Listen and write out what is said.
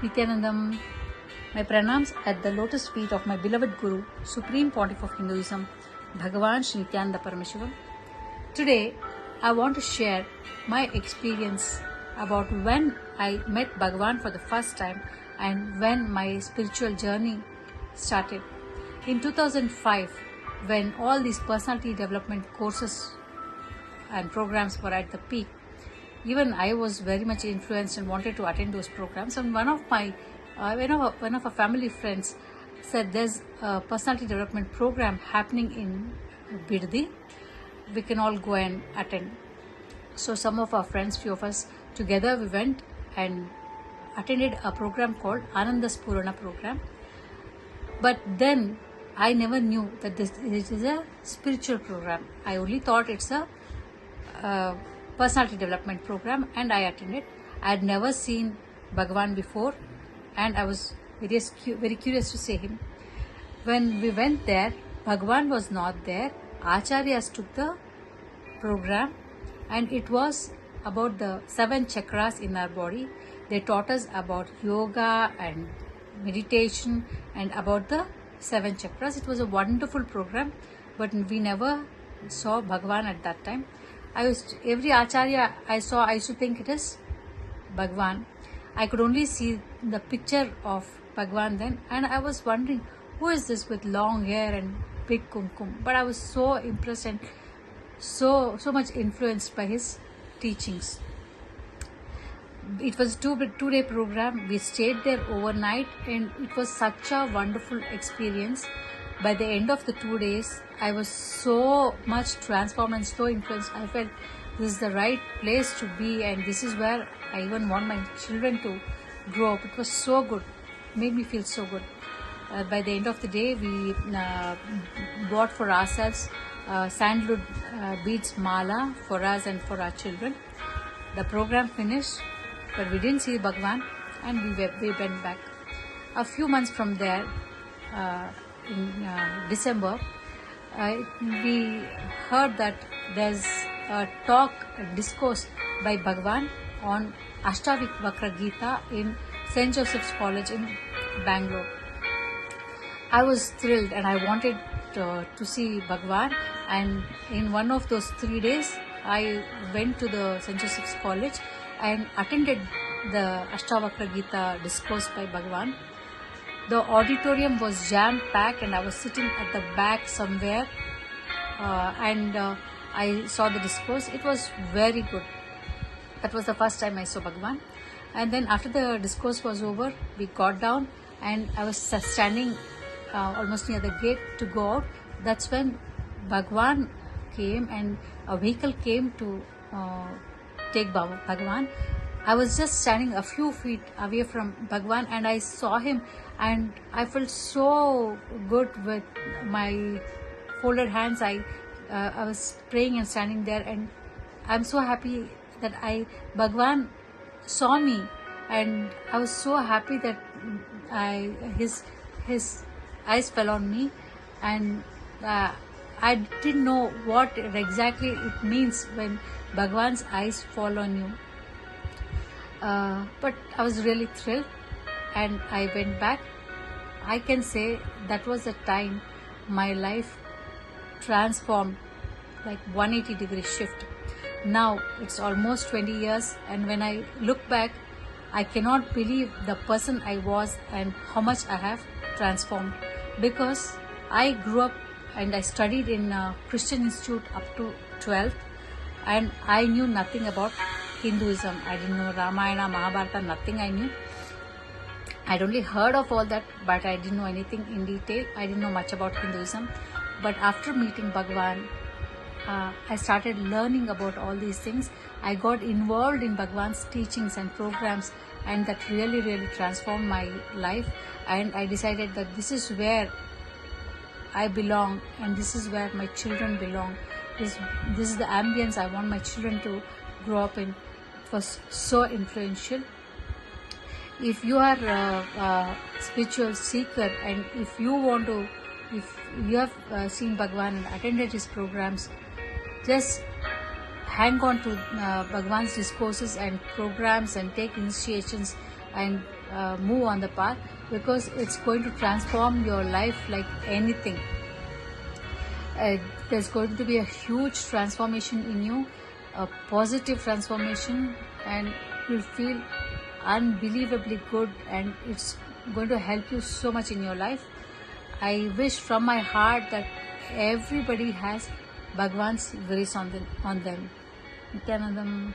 Nityanandam. My pranams at the lotus feet of my beloved Guru, Supreme Pontiff of Hinduism, Bhagavan Shri Nityananda Paramashivam. Today, I want to share my experience about when I met Bhagavan for the first time and when my spiritual journey started. In 2005, when all these personality development courses and programs were at the peak, even I was very much influenced and wanted to attend those programs. And one of our family friends said there's a personality development program happening in Biddi. We can all go and attend. So some of our friends, few of us together, we went and attended a program called Ananda Spurana program. But then I never knew that this is a spiritual program. I only thought it's a personality development program, and I attended. I had never seen Bhagavan before, and I was very curious to see him. When we went there, Bhagavan was not there. Acharyas took the program, and it was about the 7 chakras in our body. They taught us about yoga and meditation and about the 7 chakras. It was a wonderful program, but we never saw Bhagavan at that time. Every Acharya I saw, I used to think it is Bhagavan. I could only see the picture of Bhagavan then, and I was wondering, who is this with long hair and big kumkum? But I was so impressed and so much influenced by his teachings. It was a two-day program. We stayed there overnight, and it was such a wonderful experience. By the end of the 2 days, I was so much transformed and so influenced. I felt this is the right place to be, and this is where I even want my children to grow up. It was so good. It made me feel so good. By the end of the day, we bought for ourselves sandalwood beads mala for us and for our children. The program finished, but we didn't see Bhagavan, and we went back. A few months from there, in December, we heard that there's a discourse by Bhagavan on Ashtavakra Gita in St. Joseph's College in Bangalore. I was thrilled and I wanted to see Bhagavan, and in one of those 3 days, I went to the St. Joseph's College and attended the Ashtavakra Gita discourse by Bhagavan. The auditorium was jam-packed, and I was sitting at the back somewhere, and I saw the discourse. It was very good. That was the first time I saw Bhagavan. And then after the discourse was over, we got down, and I was standing almost near the gate to go out. That's when Bhagavan came, and a vehicle came to take Bhagavan. I was just standing a few feet away from Bhagavan, and I saw him, and I felt so good with my folded hands. I was praying and standing there, and I'm so happy that Bhagavan saw me, and I was so happy that his eyes fell on me, and I didn't know what exactly it means when Bhagavan's eyes fall on you. But I was really thrilled, and I went back. I can say that was the time my life transformed, like 180-degree shift. Now it's almost 20 years, and when I look back, I cannot believe the person I was and how much I have transformed, because I grew up and I studied in a Christian institute up to 12th, and I knew nothing about Hinduism. I didn't know Ramayana, Mahabharata, nothing I knew. I'd only heard of all that, but I didn't know anything in detail. I didn't know much about Hinduism. But after meeting Bhagavan, I started learning about all these things. I got involved in Bhagavan's teachings and programs, and that really transformed my life. And I decided that this is where I belong, and this is where my children belong. This is the ambience I want my children to grow up in. It was so influential. If you are a spiritual seeker, and if you have seen Bhagavan and attended his programs, just hang on to Bhagavan's discourses and programs and take initiations and move on the path, because it's going to transform your life like anything. There's going to be a huge transformation in you, a positive transformation, and you'll feel unbelievably good, and it's going to help you so much in your life. I wish from my heart that everybody has Bhagwan's grace on them. Nityanandam.